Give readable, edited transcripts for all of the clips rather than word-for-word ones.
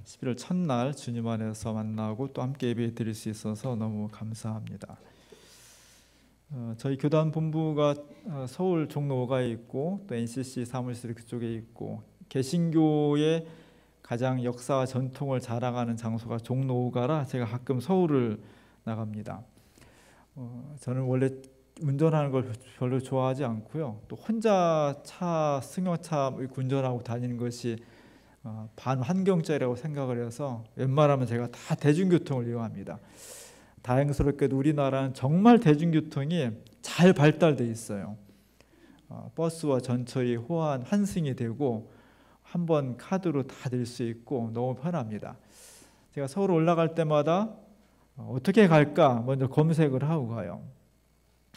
11월 첫날 주님 안에서 만나고 또 함께 예배 드릴 수 있어서 너무 감사합니다. 저희 교단 본부가 서울 종로 5가에 있고 또 NCC 사무실이 그쪽에 있고 개신교의 가장 역사와 전통을 자랑하는 장소가 종로 5가라 제가 가끔 서울을 나갑니다. 저는 원래 운전하는 걸 별로 좋아하지 않고요. 또 혼자 승용차 운전하고 다니는 것이 반환경적이라고 생각을 해서 웬만하면 제가 다 대중교통을 이용합니다. 다행스럽게도 우리나라는 정말 대중교통이 잘 발달돼 있어요. 버스와 전철이 호환 환승이 되고 한번 카드로 다 낼 수 있고 너무 편합니다. 제가 서울 올라갈 때마다 어떻게 갈까 먼저 검색을 하고 가요.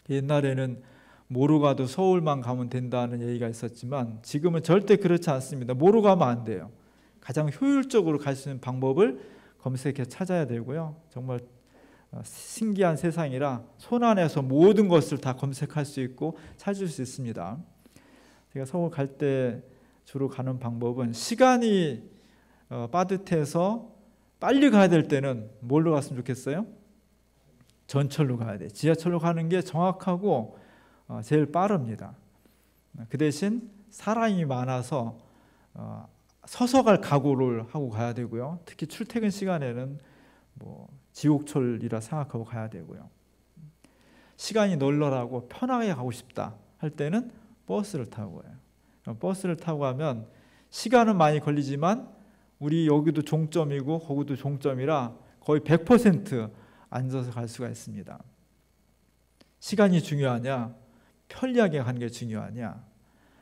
옛날에는 뭐로 가도 서울만 가면 된다는 얘기가 있었지만 지금은 절대 그렇지 않습니다. 뭐로 가면 안 돼요. 가장 효율적으로 갈 수 있는 방법을 검색해 찾아야 되고요. 정말 신기한 세상이라 손안에서 모든 것을 다 검색할 수 있고 찾을 수 있습니다. 제가 서울 갈 때 주로 가는 방법은 시간이 빠듯해서 빨리 가야 될 때는 뭘로 갔으면 좋겠어요? 전철로 가야 돼. 지하철로 가는 게 정확하고 제일 빠릅니다. 그 대신 사람이 많아서 서서 갈 각오를 하고 가야 되고요. 특히 출퇴근 시간에는 지옥철이라 생각하고 가야 되고요. 시간이 널널하고 편하게 가고 싶다 할 때는 버스를 타고 가요. 버스를 타고 가면 시간은 많이 걸리지만 우리 여기도 종점이고 거기도 종점이라 거의 100% 앉아서 갈 수가 있습니다. 시간이 중요하냐? 편리하게 가는 게 중요하냐?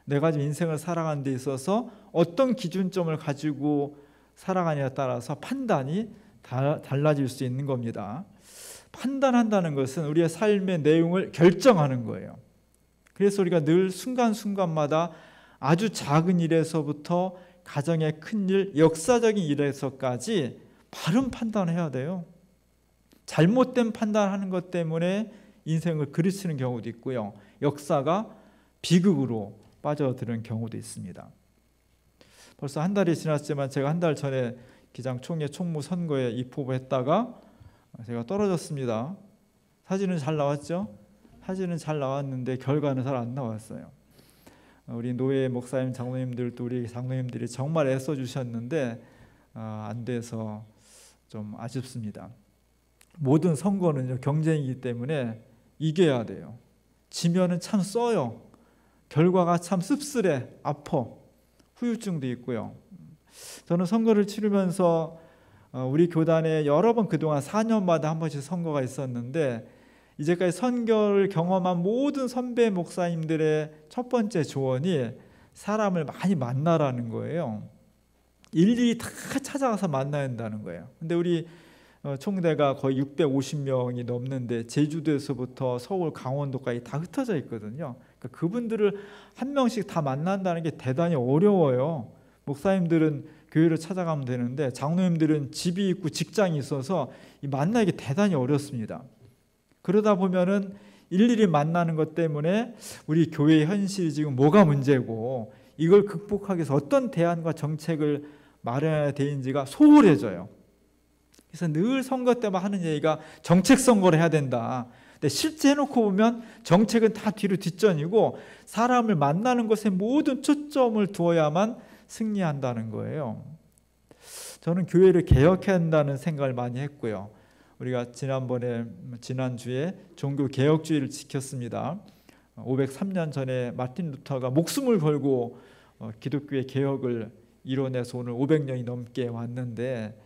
내가 지금 인생을 살아가는 데 있어서 어떤 기준점을 가지고 살아가냐에 따라서 판단이 달라질 수 있는 겁니다. 판단한다는 것은 우리의 삶의 내용을 결정하는 거예요. 그래서 우리가 늘 순간순간마다 아주 작은 일에서부터 가정의 큰 일, 역사적인 일에서까지 바른 판단을 해야 돼요. 잘못된 판단하는 것 때문에 인생을 그르치는 경우도 있고요. 역사가 비극으로 빠져드는 경우도 있습니다. 벌써 한 달이 지났지만 제가 한 달 전에 기장 총회 총무 선거에 입후보했다가 제가 떨어졌습니다. 사진은 잘 나왔죠? 사진은 잘 나왔는데 결과는 잘 안 나왔어요. 우리 노예 목사님, 장로님들도 우리 장로님들이 정말 애써주셨는데 안 돼서 좀 아쉽습니다. 모든 선거는 경쟁이기 때문에 이겨야 돼요. 지면은 참 써요. 결과가 참 씁쓸해, 아파, 후유증도 있고요. 저는 선거를 치르면서 우리 교단에 여러 번 그동안 4년마다 한 번씩 선거가 있었는데 이제까지 선거를 경험한 모든 선배 목사님들의 첫 번째 조언이 사람을 많이 만나라는 거예요. 일일이 다 찾아가서 만나야 한다는 거예요. 근데 우리 총대가 거의 650명이 넘는데 제주도에서부터 서울, 강원도까지 다 흩어져 있거든요. 그러니까 그분들을 한 명씩 다 만난다는 게 대단히 어려워요. 목사님들은 교회를 찾아가면 되는데 장로님들은 집이 있고 직장이 있어서 만나기 대단히 어렵습니다. 그러다 보면은 일일이 만나는 것 때문에 우리 교회의 현실이 지금 뭐가 문제고 이걸 극복하기 위해서 어떤 대안과 정책을 마련해야 되는지가 소홀해져요. 그래서 늘 선거 때만 하는 얘기가 정책 선거를 해야 된다. 근데 실제 해놓고 보면 정책은 다 뒤로 뒷전이고 사람을 만나는 것에 모든 초점을 두어야만 승리한다는 거예요. 저는 교회를 개혁해야 한다는 생각을 많이 했고요. 우리가 지난주에 종교개혁주의를 지켰습니다. 503년 전에 마틴 루터가 목숨을 걸고 기독교의 개혁을 이뤄내서 오늘 500년이 넘게 왔는데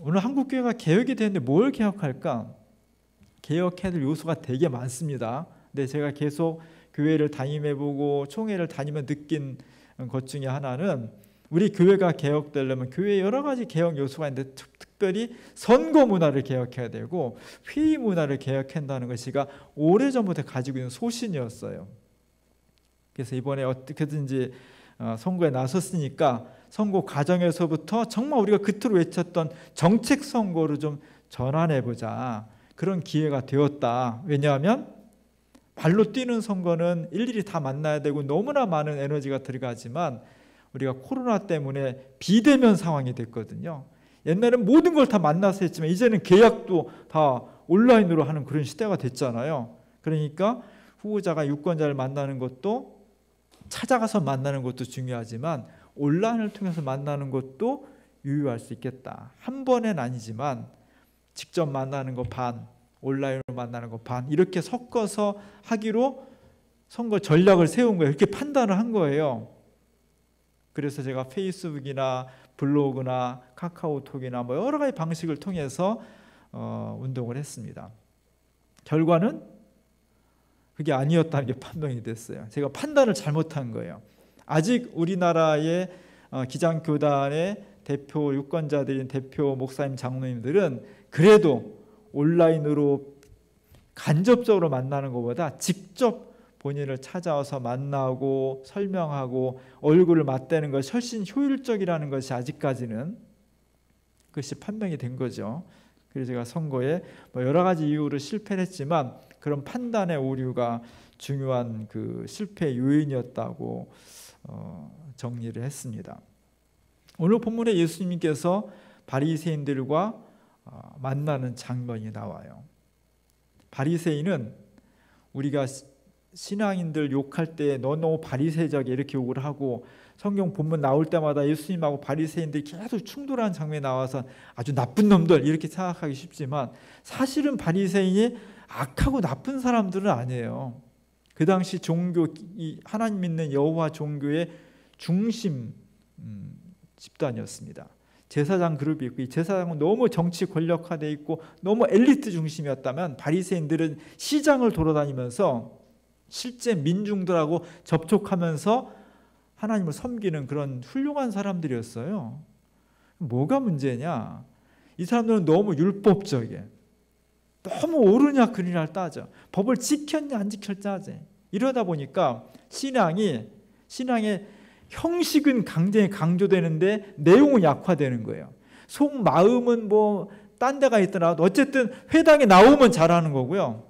오늘 한국교회가 개혁이 되는데 뭘 개혁할까? 개혁해야 될 요소가 되게 많습니다. 근데 제가 계속 교회를 담임해보고 총회를 다니며 느낀 것 중에 하나는 우리 교회가 개혁되려면 교회에 여러 가지 개혁 요소가 있는데 특별히 선거 문화를 개혁해야 되고 회의 문화를 개혁한다는 것이가 오래전부터 가지고 있는 소신이었어요. 그래서 이번에 어떻게든지 선거에 나섰으니까 선거 과정에서부터 정말 우리가 그토록 외쳤던 정책 선거로 좀 전환해보자. 그런 기회가 되었다. 왜냐하면 발로 뛰는 선거는 일일이 다 만나야 되고 너무나 많은 에너지가 들어가지만 우리가 코로나 때문에 비대면 상황이 됐거든요. 옛날엔 모든 걸 다 만나서 했지만 이제는 계약도 다 온라인으로 하는 그런 시대가 됐잖아요. 그러니까 후보자가 유권자를 만나는 것도 찾아가서 만나는 것도 중요하지만 온라인을 통해서 만나는 것도 유효할 수 있겠다. 한 번엔 아니지만 직접 만나는 거 반, 온라인으로 만나는 거 반, 이렇게 섞어서 하기로 선거 전략을 세운 거예요. 이렇게 판단을 한 거예요. 그래서 제가 페이스북이나 블로그나 카카오톡이나 뭐 여러 가지 방식을 통해서 운동을 했습니다. 결과는 그게 아니었다는 게 판명이 됐어요. 제가 판단을 잘못한 거예요. 아직 우리나라의 기장교단의 대표 유권자들인 대표 목사님, 장로님들은 그래도 온라인으로 간접적으로 만나는 것보다 직접 본인을 찾아와서 만나고 설명하고 얼굴을 맞대는 것이 훨씬 효율적이라는 것이 아직까지는 그것이 판명이 된 거죠. 그래서 제가 선거에 여러 가지 이유로 실패를 했지만 그런 판단의 오류가 중요한 그 실패 요인이었다고 정리를 했습니다. 오늘 본문에 예수님께서 바리새인들과 만나는 장면이 나와요. 바리새인은 우리가 신앙인들 욕할 때 너 너무 바리새적이야 이렇게 욕을 하고 성경 본문 나올 때마다 예수님하고 바리새인들이 계속 충돌하는 장면이 나와서 아주 나쁜 놈들 이렇게 생각하기 쉽지만 사실은 바리새인이 악하고 나쁜 사람들은 아니에요. 그 당시 종교, 하나님 믿는 여호와 종교의 중심 집단이었습니다. 제사장 그룹이 있고 이 제사장은 너무 정치 권력화되어 있고 너무 엘리트 중심이었다면 바리새인들은 시장을 돌아다니면서 실제 민중들하고 접촉하면서 하나님을 섬기는 그런 훌륭한 사람들이었어요. 뭐가 문제냐? 이 사람들은 너무 율법적이에요. 너무 옳으냐 그르냐를 따져. 법을 지켰냐 안 지켰냐 따져. 이러다 보니까 신앙의 형식은 굉장히 강조되는데 내용은 약화되는 거예요. 속마음은 뭐 딴 데가 있더라도 어쨌든 회당에 나오면 잘하는 거고요.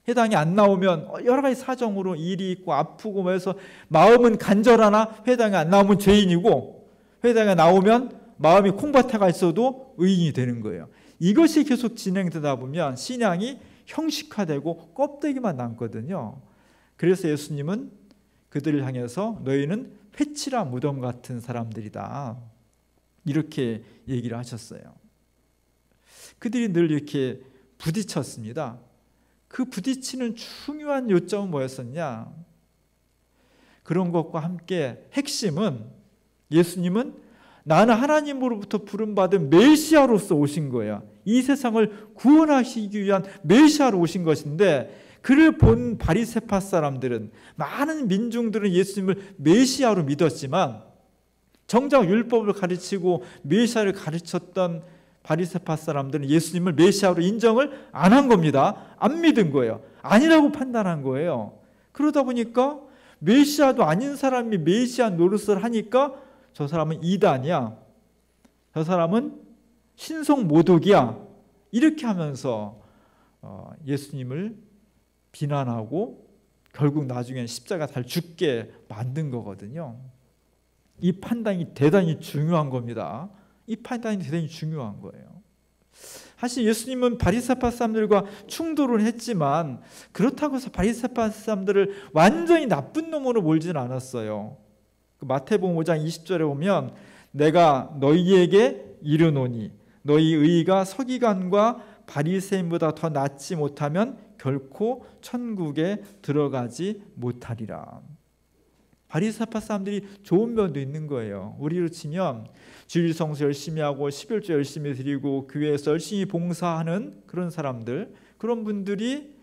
회당이 안 나오면 여러 가지 사정으로 일이 있고 아프고 뭐 해서 마음은 간절하나 회당에 안 나오면 죄인이고 회당에 나오면 마음이 콩밭에가 있어도 의인이 되는 거예요. 이것이 계속 진행되다 보면 신앙이 형식화되고 껍데기만 남거든요. 그래서 예수님은 그들을 향해서 너희는 회칠한 무덤 같은 사람들이다 이렇게 얘기를 하셨어요. 그들이 늘 이렇게 부딪혔습니다. 그 부딪히는 중요한 요점은 뭐였었냐? 그런 것과 함께 핵심은 예수님은 나는 하나님으로부터 부름받은 메시아로서 오신 거예요. 이 세상을 구원하시기 위한 메시아로 오신 것인데 그를 본 바리새파 사람들은 많은 민중들은 예수님을 메시아로 믿었지만 정작 율법을 가르치고 메시아를 가르쳤던 바리새파 사람들은 예수님을 메시아로 인정을 안 한 겁니다. 안 믿은 거예요. 아니라고 판단한 거예요. 그러다 보니까 메시아도 아닌 사람이 메시아 노릇을 하니까 저 사람은 이단이야. 저 사람은 신성 모독이야. 이렇게 하면서 예수님을 비난하고 결국 나중에는 십자가 달 죽게 만든 거거든요. 이 판단이 대단히 중요한 겁니다. 이 판단이 대단히 중요한 거예요. 사실 예수님은 바리새파 사람들과 충돌을 했지만 그렇다고 해서 바리새파 사람들을 완전히 나쁜 놈으로 몰지는 않았어요. 마태복음 5장 20절에 보면 내가 너희에게 이르노니 너희 의가 서기관과 바리새인보다 더 낫지 못하면 결코 천국에 들어가지 못하리라. 바리새파 사람들이 좋은 면도 있는 거예요. 우리로 치면 주일 성수 열심히 하고 11조 열심히 드리고 교회에서 열심히 봉사하는 그런 사람들, 그런 분들이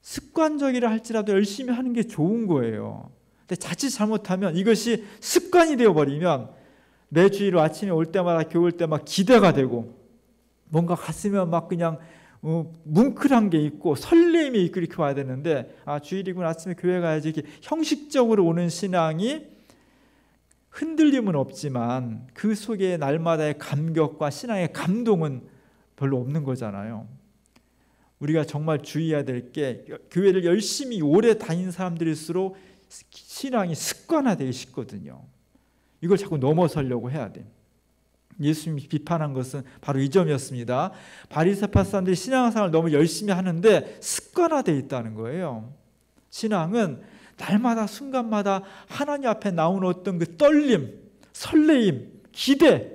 습관적이라 할지라도 열심히 하는 게 좋은 거예요. 근데 자칫 잘못하면 이것이 습관이 되어버리면 매 주일 아침에 올 때마다 교회 올 때 막 기대가 되고 뭔가 가슴에 막 그냥 뭉클한 게 있고 설렘이 있고 이렇게 와야 되는데 주일이구나 아침에 교회 가야지 이렇게 형식적으로 오는 신앙이 흔들림은 없지만 그 속에 날마다의 감격과 신앙의 감동은 별로 없는 거잖아요. 우리가 정말 주의해야 될 게 교회를 열심히 오래 다닌 사람들일수록 신앙이 습관화되기 쉽거든요. 이걸 자꾸 넘어서려고 해야 돼. 예수님이 비판한 것은 바로 이 점이었습니다. 바리새파 사람들이 신앙생활을 너무 열심히 하는데 습관화되어 있다는 거예요. 신앙은 날마다 순간마다 하나님 앞에 나오는 어떤 그 떨림, 설레임, 기대,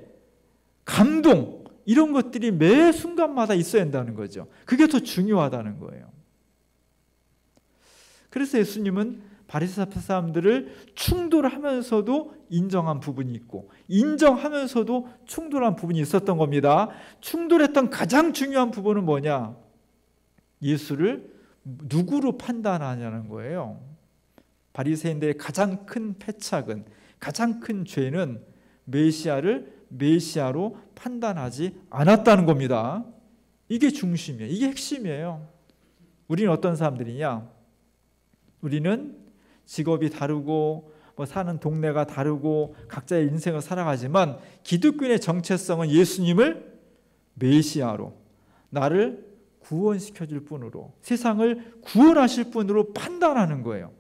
감동, 이런 것들이 매 순간마다 있어야 한다는 거죠. 그게 더 중요하다는 거예요. 그래서 예수님은 바리새파 사람들을 충돌하면서도 인정한 부분이 있고 인정하면서도 충돌한 부분이 있었던 겁니다. 충돌했던 가장 중요한 부분은 뭐냐? 예수를 누구로 판단하냐는 거예요. 바리새인들의 가장 큰 패착은, 가장 큰 죄는 메시아를 메시아로 판단하지 않았다는 겁니다. 이게 중심이에요. 이게 핵심이에요. 우리는 어떤 사람들이냐? 우리는 직업이 다르고 사는 동네가 다르고 각자의 인생을 살아가지만 기독교인의 정체성은 예수님을 메시아로, 나를 구원시켜줄 분으로, 세상을 구원하실 분으로 판단하는 거예요.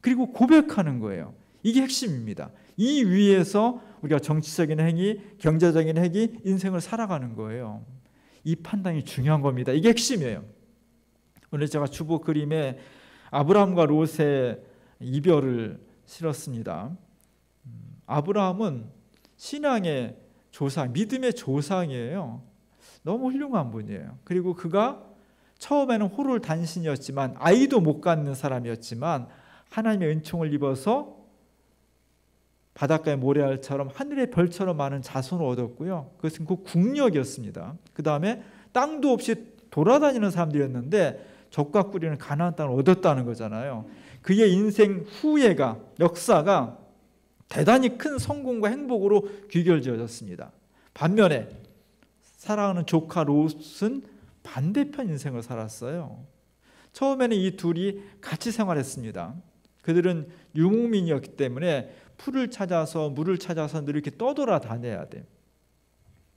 그리고 고백하는 거예요. 이게 핵심입니다. 이 위에서 우리가 정치적인 행위, 경제적인 행위, 인생을 살아가는 거예요. 이 판단이 중요한 겁니다. 이게 핵심이에요. 오늘 제가 주보 그림에 아브라함과 롯의 이별을 실었습니다. 아브라함은 신앙의 조상, 믿음의 조상이에요. 너무 훌륭한 분이에요. 그리고 그가 처음에는 호를 단신이었지만, 아이도 못 갖는 사람이었지만 하나님의 은총을 입어서 바닷가의 모래알처럼 하늘의 별처럼 많은 자손을 얻었고요. 그것은 그 국력이었습니다. 그 다음에 땅도 없이 돌아다니는 사람들이었는데 젖과 꿀이는 가나안 땅을 얻었다는 거잖아요. 그의 인생 후예가, 역사가 대단히 큰 성공과 행복으로 귀결지어졌습니다. 반면에 사랑하는 조카 롯은 반대편 인생을 살았어요. 처음에는 이 둘이 같이 생활했습니다. 그들은 유목민이었기 때문에 풀을 찾아서 물을 찾아서 늘 이렇게 떠돌아다녀야 돼.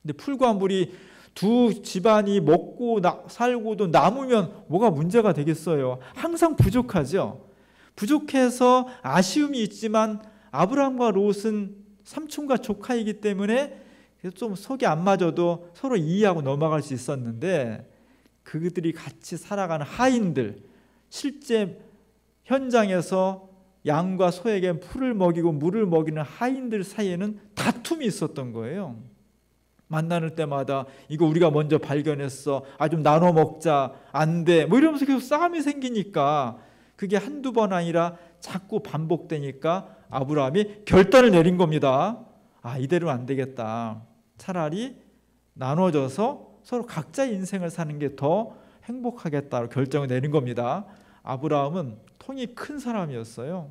근데 풀과 물이 두 집안이 먹고 살고도 남으면 뭐가 문제가 되겠어요? 항상 부족하죠. 부족해서 아쉬움이 있지만 아브라함과 롯은 삼촌과 조카이기 때문에 좀 속이 안 맞아도 서로 이해하고 넘어갈 수 있었는데, 그들이 같이 살아가는 하인들, 실제 현장에서 양과 소에게 풀을 먹이고 물을 먹이는 하인들 사이에는 다툼이 있었던 거예요. 만나는 때마다 이거 우리가 먼저 발견했어, 좀 나눠 먹자, 안 돼, 이러면서 계속 싸움이 생기니까 그게 한두 번 아니라 자꾸 반복되니까 아브라함이 결단을 내린 겁니다. 이대로는 안 되겠다. 차라리 나눠져서 서로 각자의 인생을 사는 게 더 행복하겠다고 결정을 내린 겁니다. 아브라함은 통이 큰 사람이었어요.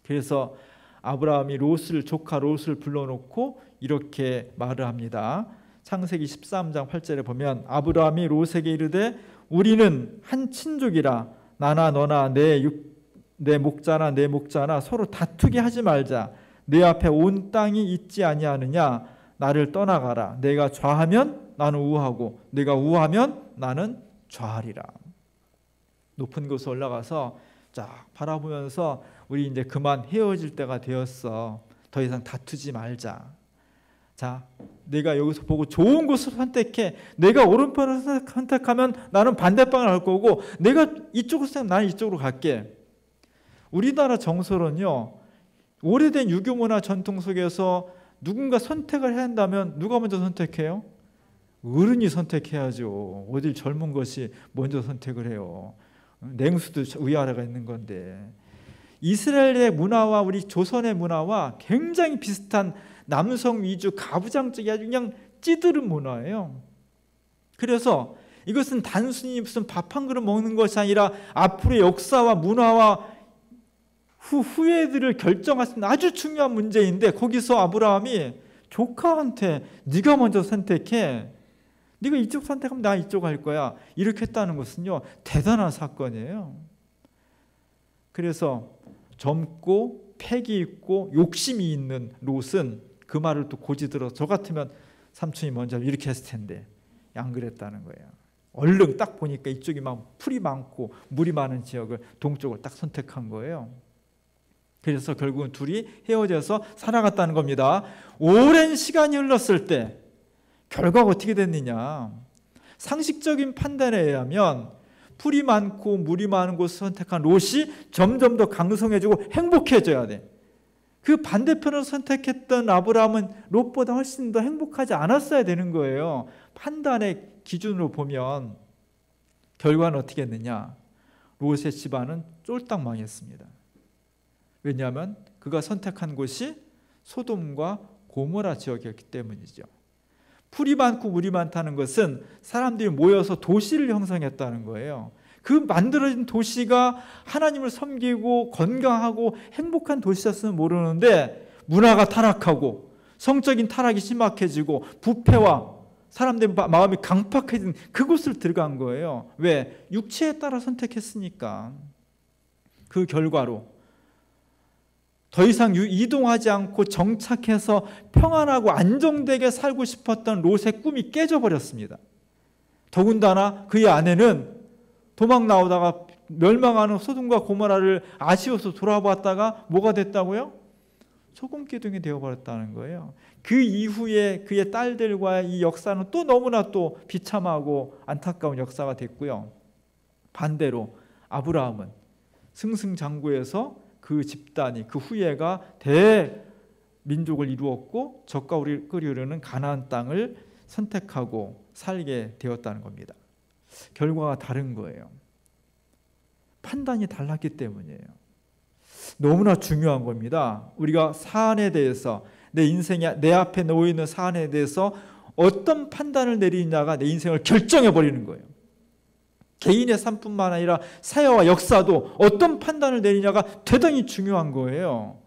그래서 아브라함이 조카 롯을 불러놓고 이렇게 말을 합니다. 창세기 13장 8절에 보면 아브라함이 롯에게 이르되 우리는 한 친족이라 나나 너나 내 목자나 내 목자나 서로 다투게 하지 말자. 내 앞에 온 땅이 있지 아니하느냐. 나를 떠나가라. 내가 좌하면 나는 우하고 내가 우하면 나는 좌하리라. 높은 곳에 올라가서 쫙 바라보면서 우리 이제 그만 헤어질 때가 되었어. 더 이상 다투지 말자. 자, 내가 여기서 보고 좋은 곳을 선택해. 내가 오른편을 선택하면 나는 반대방을 갈 거고, 내가 이쪽으로 선택하면 나는 이쪽으로 갈게. 우리나라 정서는요, 오래된 유교문화 전통 속에서 누군가 선택을 해야 한다면 누가 먼저 선택해요? 어른이 선택해야죠. 어딜 젊은 것이 먼저 선택을 해요. 냉수도 위아래가 있는 건데. 이스라엘의 문화와 우리 조선의 문화와 굉장히 비슷한 남성 위주 가부장적이 아주 그냥 찌들은 문화예요. 그래서 이것은 단순히 무슨 밥 한 그릇 먹는 것이 아니라 앞으로의 역사와 문화와 후예들을 결정할 수 있는 아주 중요한 문제인데, 거기서 아브라함이 조카한테 네가 먼저 선택해. 네가 이쪽 선택하면 나 이쪽 할 거야. 이렇게 했다는 것은요, 대단한 사건이에요. 그래서 젊고 패기 있고 욕심이 있는 롯은 그 말을 또 고지 들어서 저 같으면 삼촌이 먼저 이렇게 했을 텐데 안 그랬다는 거예요. 얼른 딱 보니까 이쪽이 막 풀이 많고 물이 많은 지역을, 동쪽을 딱 선택한 거예요. 그래서 결국은 둘이 헤어져서 살아갔다는 겁니다. 오랜 시간이 흘렀을 때 결과가 어떻게 됐느냐? 상식적인 판단에 의하면 풀이 많고 물이 많은 곳을 선택한 롯이 점점 더 강성해지고 행복해져야 돼. 그 반대편을 선택했던 아브라함은 롯보다 훨씬 더 행복하지 않았어야 되는 거예요. 판단의 기준으로 보면 결과는 어떻게 했느냐? 롯의 집안은 쫄딱 망했습니다. 왜냐하면 그가 선택한 곳이 소돔과 고모라 지역이었기 때문이죠. 풀이 많고 물이 많다는 것은 사람들이 모여서 도시를 형성했다는 거예요. 그 만들어진 도시가 하나님을 섬기고 건강하고 행복한 도시였으면 모르는데 문화가 타락하고 성적인 타락이 심각해지고 부패와 사람들의 마음이 강팍해진 그곳을 들어간 거예요. 왜? 육체에 따라 선택했으니까. 그 결과로 더 이상 이동하지 않고 정착해서 평안하고 안정되게 살고 싶었던 롯의 꿈이 깨져버렸습니다. 더군다나 그의 아내는 도망 나오다가 멸망하는 소돔과 고모라를 아쉬워서 돌아봤다가 뭐가 됐다고요? 소금기둥이 되어버렸다는 거예요. 그 이후에 그의 딸들과의 이 역사는 또 너무나 또 비참하고 안타까운 역사가 됐고요. 반대로 아브라함은 승승장구해서 그 집단이 그 후예가 대민족을 이루었고 젖과 우리 끓이 흐르는 가나안 땅을 선택하고 살게 되었다는 겁니다. 결과가 다른 거예요. 판단이 달랐기 때문이에요. 너무나 중요한 겁니다. 우리가 사안에 대해서 내 인생에 내 앞에 놓여 있는 사안에 대해서 어떤 판단을 내리느냐가 내 인생을 결정해 버리는 거예요. 개인의 삶뿐만 아니라 사회와 역사도 어떤 판단을 내리냐가 대단히 중요한 거예요.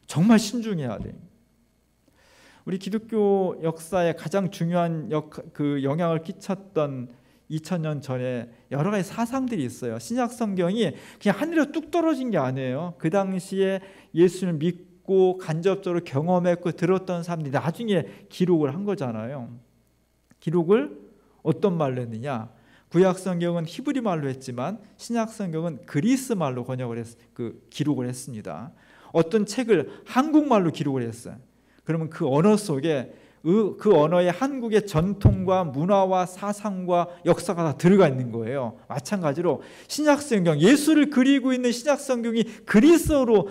정말 신중해야 돼요. 우리 기독교 역사에 가장 중요한 영향을 끼쳤던 2000년 전에 여러 가지 사상들이 있어요. 신약 성경이 그냥 하늘에 뚝 떨어진 게 아니에요. 그 당시에 예수를 믿고 간접적으로 경험했고 들었던 사람들이 나중에 기록을 한 거잖아요. 기록을 어떤 말로 했느냐? 구약 성경은 히브리 말로 했지만 신약 성경은 그리스 말로 기록을 했습니다. 어떤 책을 한국말로 기록을 했어요. 그러면 그 언어 속에 그 언어의 한국의 전통과 문화와 사상과 역사가 다 들어가 있는 거예요. 마찬가지로 신약 성경, 예수를 그리고 있는 신약 성경이 그리스어로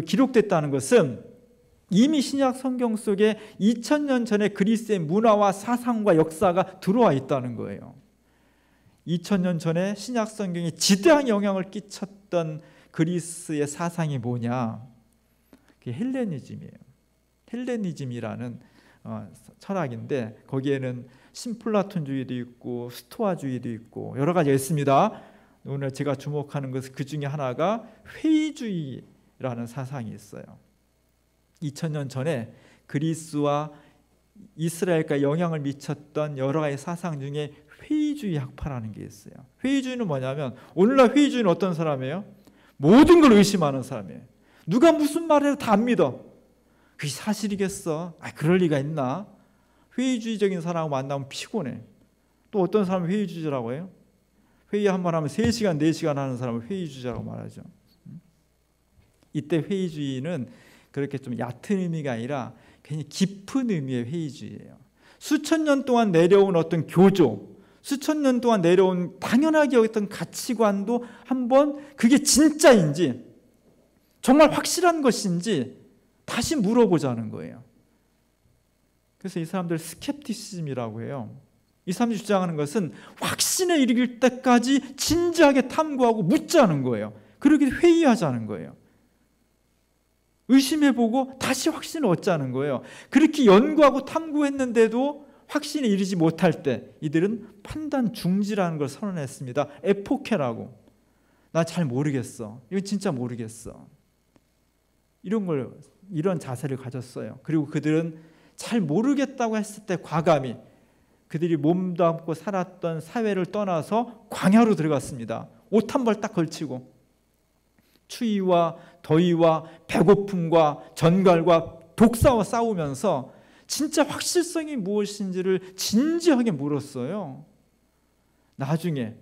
기록됐다는 것은 이미 신약 성경 속에 2000년 전에 그리스의 문화와 사상과 역사가 들어와 있다는 거예요. 2000년 전에 신약 성경이 지대한 영향을 끼쳤던 그리스의 사상이 뭐냐? 그게 헬레니즘이에요. 헬레니즘이라는 철학인데 거기에는 신플라톤주의도 있고 스토아주의도 있고 여러 가지가 있습니다. 오늘 제가 주목하는 것은 그 중에 하나가 회의주의라는 사상이 있어요. 2000년 전에 그리스와 이스라엘과 영향을 미쳤던 여러 가지 사상 중에 회의주의 학파라는 게 있어요. 회의주의는 뭐냐면 오늘날 회의주의는 어떤 사람이에요? 모든 걸 의심하는 사람이에요. 누가 무슨 말을 해도 다 안 믿어. 그게 사실이겠어? 그럴 리가 있나? 회의주의적인 사람하고 만나면 피곤해. 또 어떤 사람은 회의주의라고 해요? 회의 한 번 하면 3시간, 4시간 하는 사람을 회의주의라고 말하죠. 이때 회의주의는 그렇게 좀 얕은 의미가 아니라 굉장히 깊은 의미의 회의주의예요. 수천 년 동안 내려온 어떤 교조, 수천 년 동안 내려온 당연하게 여겼던 가치관도 한번 그게 진짜인지 정말 확실한 것인지 다시 물어보자는 거예요. 그래서 이 사람들 스캡티시즘이라고 해요. 이 사람들이 주장하는 것은 확신에 이르길 때까지 진지하게 탐구하고 묻자는 거예요. 그러기 회의하자는 거예요. 의심해보고 다시 확신을 얻자는 거예요. 그렇게 연구하고 탐구했는데도 확신에 이르지 못할 때 이들은 판단 중지라는 걸 선언했습니다. 에포케라고. 나 잘 모르겠어. 이건 진짜 모르겠어. 이런 자세를 가졌어요. 그리고 그들은 잘 모르겠다고 했을 때 과감히 그들이 몸담고 살았던 사회를 떠나서 광야로 들어갔습니다. 옷 한 벌 딱 걸치고 추위와 더위와 배고픔과 전갈과 독사와 싸우면서 진짜 확실성이 무엇인지를 진지하게 물었어요. 나중에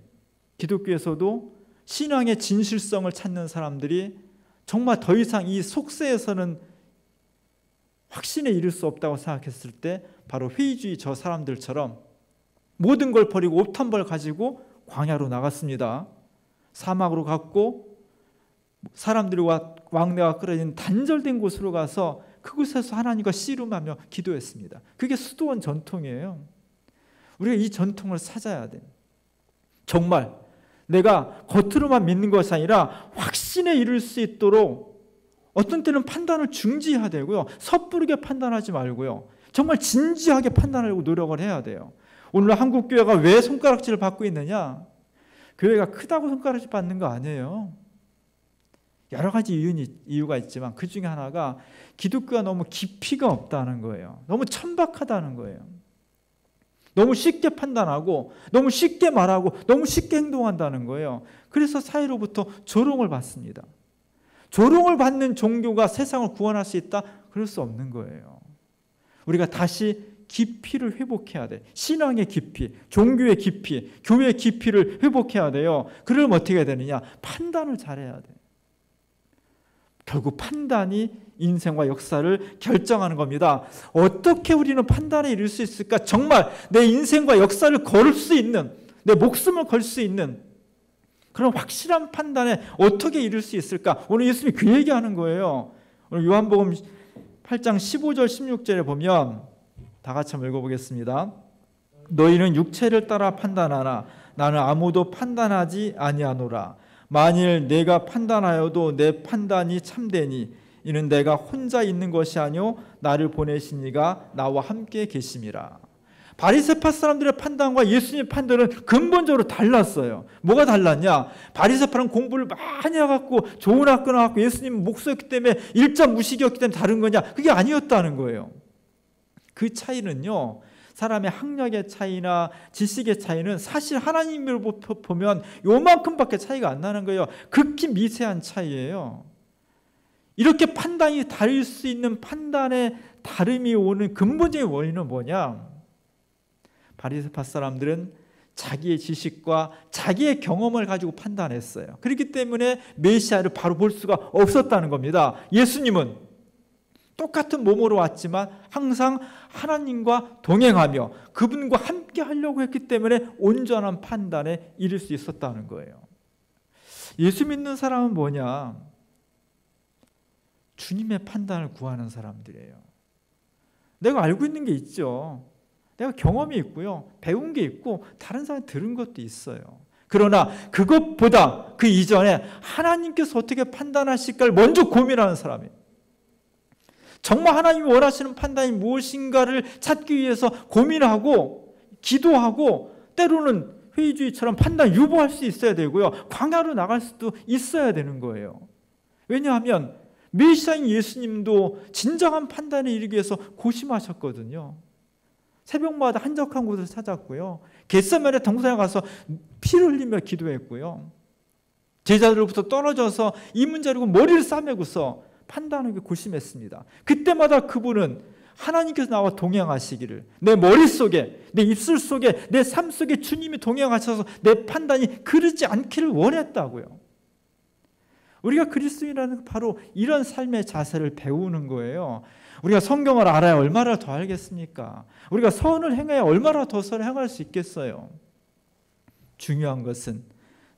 기독교에서도 신앙의 진실성을 찾는 사람들이 정말 더 이상 이 속세에서는 확신에 이를 수 없다고 생각했을 때 바로 회의주의 저 사람들처럼 모든 걸 버리고 옷 한 벌 가지고 광야로 나갔습니다. 사막으로 갔고 사람들과 왕래가 끌어진 단절된 곳으로 가서 그곳에서 하나님과 씨름하며 기도했습니다. 그게 수도원 전통이에요. 우리가 이 전통을 찾아야 돼. 정말 내가 겉으로만 믿는 것이 아니라 확신에 이를 수 있도록 어떤 때는 판단을 중지해야 되고요. 섣부르게 판단하지 말고요. 정말 진지하게 판단하려고 노력을 해야 돼요. 오늘 한국교회가 왜 손가락질을 받고 있느냐? 교회가 크다고 손가락질 받는 거 아니에요. 여러 가지 이유가 있지만 그 중에 하나가 기독교가 너무 깊이가 없다는 거예요. 너무 천박하다는 거예요. 너무 쉽게 판단하고 너무 쉽게 말하고 너무 쉽게 행동한다는 거예요. 그래서 사회로부터 조롱을 받습니다. 조롱을 받는 종교가 세상을 구원할 수 있다? 그럴 수 없는 거예요. 우리가 다시 깊이를 회복해야 돼. 신앙의 깊이, 종교의 깊이, 교회의 깊이를 회복해야 돼요. 그러면 어떻게 해야 되느냐? 판단을 잘해야 돼. 결국 판단이 인생과 역사를 결정하는 겁니다. 어떻게 우리는 판단에 이를 수 있을까? 정말 내 인생과 역사를 걸 수 있는, 내 목숨을 걸 수 있는 그런 확실한 판단에 어떻게 이룰 수 있을까? 오늘 예수님이 그 얘기하는 거예요. 오늘 요한복음 8장 15절 16절에 보면 다 같이 한번 읽어보겠습니다. 너희는 육체를 따라 판단하나 나는 아무도 판단하지 아니하노라. 만일 내가 판단하여도 내 판단이 참되니 이는 내가 혼자 있는 것이 아니요 나를 보내신 이가 나와 함께 계심이라. 바리새파 사람들의 판단과 예수님의 판단은 근본적으로 달랐어요. 뭐가 달랐냐? 바리새파는 공부를 많이 해갖고 좋은 학교 나왔고 예수님 목소였기 때문에 일자 무식이었기 때문에 다른 거냐? 그게 아니었다는 거예요. 그 차이는요, 사람의 학력의 차이나 지식의 차이는 사실 하나님으로 보면 요만큼밖에 차이가 안 나는 거예요. 극히 미세한 차이예요. 이렇게 판단이 다를 수 있는 판단의 다름이 오는 근본적인 원인은 뭐냐? 바리새파 사람들은 자기의 지식과 자기의 경험을 가지고 판단했어요. 그렇기 때문에 메시아를 바로 볼 수가 없었다는 겁니다. 예수님은 똑같은 몸으로 왔지만 항상 하나님과 동행하며 그분과 함께 하려고 했기 때문에 온전한 판단에 이를 수 있었다는 거예요. 예수 믿는 사람은 뭐냐? 주님의 판단을 구하는 사람들이에요. 내가 알고 있는 게 있죠. 내가 경험이 있고요. 배운 게 있고 다른 사람이 들은 것도 있어요. 그러나 그것보다 그 이전에 하나님께서 어떻게 판단하실까를 먼저 고민하는 사람이에요. 정말 하나님이 원하시는 판단이 무엇인가를 찾기 위해서 고민하고 기도하고 때로는 회의주의처럼 판단 유보할 수 있어야 되고요. 광야로 나갈 수도 있어야 되는 거예요. 왜냐하면 메시아인 예수님도 진정한 판단에 이르기 위해서 고심하셨거든요. 새벽마다 한적한 곳을 찾았고요. 겟세마네 동산에 가서 피를 흘리며 기도했고요. 제자들로부터 떨어져서 이문자리고 머리를 싸매고서 판단하기 고심했습니다. 그때마다 그분은 하나님께서 나와 동행하시기를, 내 머릿속에, 내 입술 속에, 내 삶 속에 주님이 동행하셔서 내 판단이 그르지 않기를 원했다고요. 우리가 그리스도인이라는 바로 이런 삶의 자세를 배우는 거예요. 우리가 성경을 알아야 얼마나 더 알겠습니까? 우리가 선을 행해야 얼마나 더 선을 행할 수 있겠어요? 중요한 것은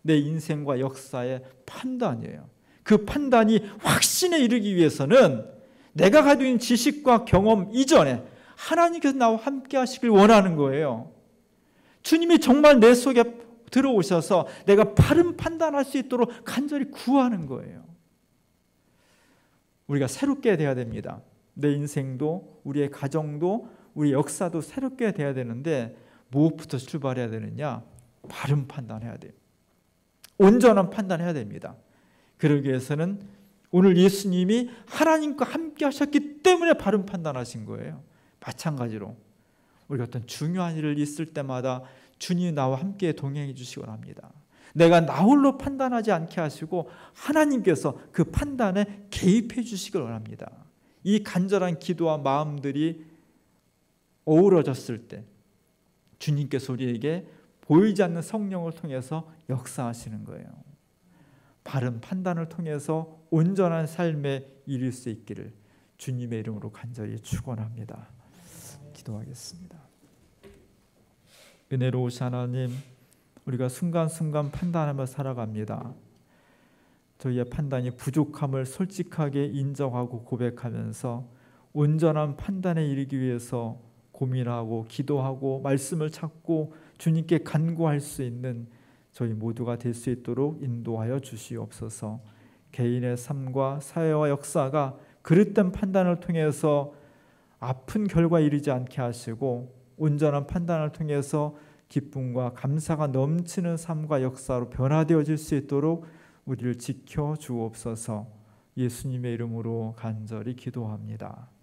내 인생과 역사의 판단이에요. 그 판단이 확신에 이르기 위해서는 내가 가지고 있는 지식과 경험 이전에 하나님께서 나와 함께 하시길 원하는 거예요. 주님이 정말 내 속에 들어오셔서 내가 바른 판단할 수 있도록 간절히 구하는 거예요. 우리가 새롭게 돼야 됩니다. 내 인생도 우리의 가정도 우리 역사도 새롭게 돼야 되는데 무엇부터 출발해야 되느냐? 바른 판단해야 돼요. 온전한 판단해야 됩니다. 그러기 위해서는 오늘 예수님이 하나님과 함께 하셨기 때문에 바른 판단하신 거예요. 마찬가지로 우리가 어떤 중요한 일을 있을 때마다 주님이 나와 함께 동행해 주시기 원합니다. 내가 나 홀로 판단하지 않게 하시고 하나님께서 그 판단에 개입해 주시길 원합니다. 이 간절한 기도와 마음들이 어우러졌을 때 주님께서 우리에게 보이지 않는 성령을 통해서 역사하시는 거예요. 바른 판단을 통해서 온전한 삶에 이를 수 있기를 주님의 이름으로 간절히 축원합니다. 기도하겠습니다. 은혜로우신 하나님, 우리가 순간순간 판단하며 살아갑니다. 저희의 판단이 부족함을 솔직하게 인정하고 고백하면서 온전한 판단에 이르기 위해서 고민하고 기도하고 말씀을 찾고 주님께 간구할 수 있는 저희 모두가 될 수 있도록 인도하여 주시옵소서. 개인의 삶과 사회와 역사가 그릇된 판단을 통해서 아픈 결과에 이르지 않게 하시고 온전한 판단을 통해서 기쁨과 감사가 넘치는 삶과 역사로 변화되어질 수 있도록 우리를 지켜 주옵소서. 예수님의 이름으로 간절히 기도합니다.